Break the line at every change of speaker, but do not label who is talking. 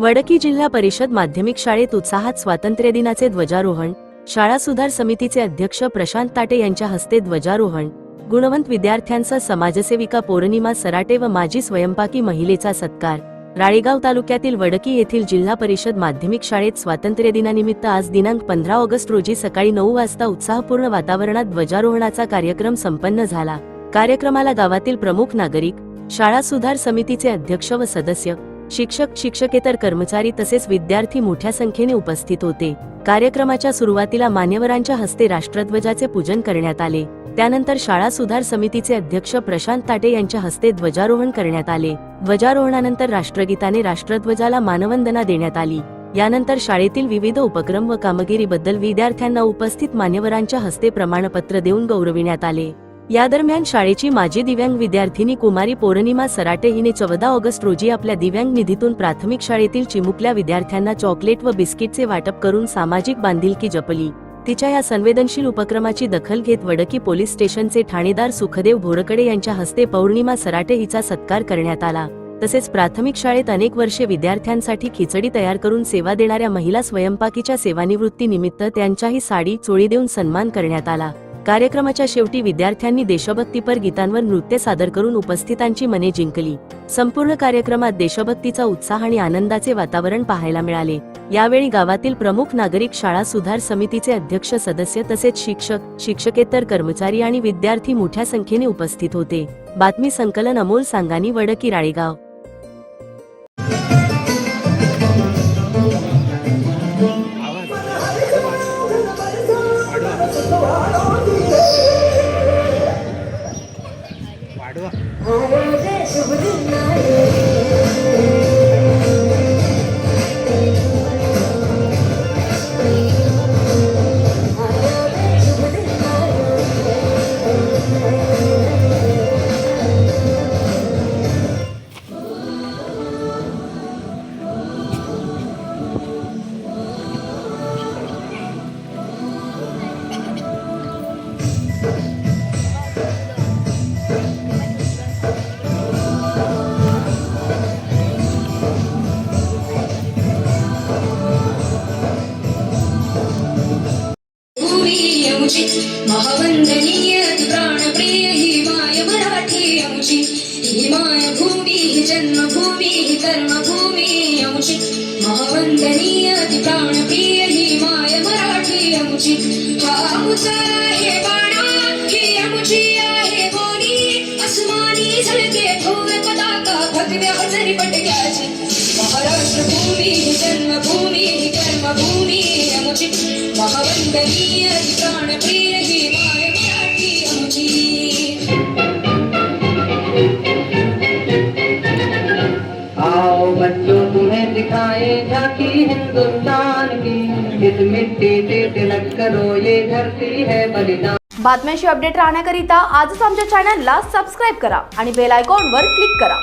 वडकी जिल्हा परिषद माध्यमिक शाळेत उत्साहात स्वातंत्र्य दिनाचे ध्वजारोहण, शाळा सुधार समितीचे अध्यक्ष प्रशांत ताटे यांच्या हस्ते ध्वजारोहण, गुणवंत विद्यार्थ्यांचा समाजसेविका पौर्णिमा सराटे व माजी स्वयंपाकी महिलेचा सत्कार। राळेगाव तालुक्यातील वडकी येथील जिल्हा परिषद माध्यमिक शाळेत स्वातंत्र्य दिनानिमित्त आज दिनांक 15 ऑगस्ट रोजी सकाळी 9 वाजता उत्साहपूर्ण वातावरणात ध्वजारोहणाचा कार्यक्रम संपन्न झाला। कार्यक्रमाला गावातील प्रमुख नागरिक, शाळा सुधार समितीचे अध्यक्ष व सदस्य, शिक्षक, शिक्षकेतर कर्मचारी तसेच विद्यार्थी मोठ्या संख्येने उपस्थित होते। कार्यक्रमाच्या सुरुवातीला मान्यवरांच्या हस्ते राष्ट्रध्वजाचे पूजन करण्यात आले। त्यानंतर शाळा सुधार समितीचे अध्यक्ष प्रशांत ताटे यांच्या हस्ते ध्वजारोहण करण्यात आले। ध्वजारोहणानंतर राष्ट्रगीताने राष्ट्रध्वजाला मानवंदना देण्यात आली। यानंतर शाळेतील विविध उपक्रम व कामगिरीबद्दल विद्यार्थ्यांना उपस्थित मान्यवरांच्या हस्ते प्रमाणपत्र देऊन गौरविण्यात आले। या दरम्यान शाळेची माजी दिव्यांग विद्यार्थिनी कुमारी पौर्णिमा सराटे हिने 14 ऑगस्ट रोजी आपल्या दिव्यांग निधीतून प्राथमिक शाळेतील चिमुकल्या विद्यार्थ्यांना चॉकलेट व बिस्किटचे वाटप करून सामाजिक बांधिलकी जपली। तिच्या या संवेदनशील उपक्रमाची दखल घेत वडकी पोलीस स्टेशनचे ठाणेदार सुखदेव भोरकडे यांच्या हस्ते पौर्णिमा सराटे हिचा सत्कार करण्यात आला। तसेच प्राथमिक शाळेत अनेक वर्षे विद्यार्थ्यांसाठी खिचडी तयार करून सेवा देणाऱ्या महिला स्वयंपाकीच्या सेवानिवृत्ती निमित्त त्यांच्याही साडी चोळी देऊन सन्मान करण्यात आला। कार्यक्रमाच्या शेवटी विद्यार्थ्यांनी देशभक्तीपर गीतांवर नृत्य सादर करून उपस्थितांची मने जिंकली। संपूर्ण कार्यक्रमात देशभक्तीचा उत्साह आणि आनंदाचे वातावरण पाहायला मिळाले। यावेळी गावातील प्रमुख नागरिक, शाळा सुधार समितीचे अध्यक्ष, सदस्य तसेच शिक्षक, शिक्षकेतर कर्मचारी आणि विद्यार्थी मोठ्या संख्येने उपस्थित होते। बातमी संकलन अमोल सांगानी, वडकी, राळेगाव।
महावंदनीय प्राणप्रिय ही माय मराठी आमची, ही माय भूमी, ही जन्मभूमी, ही कर्मभूमी आमची। महावंदनीय प्राणप्रिय ही माय मराठी आमची। हा आमचा आहे बाणा, ही आमची आहे बोली, अस्मानी झळके भव्य पताका भगव्या जरी पटक्याची। महाराष्ट्र भूमी, ही जन्मभूमी, ही कर्मभूमी आमची। महावंदनीय प्राणप्रिय ही माय मराठी आमची।
आओ बच्चों तुम्हें दिखाए झांकी हिंदुस्तान की, इस मिट्टी से तिलक करो ये धरती है बलिदान।
बातम्यांशी अपडेट राहण्याकरिता आजच आमच्या चॅनलला सबस्क्राइब करा आणि बेल आयकॉनवर क्लिक करा।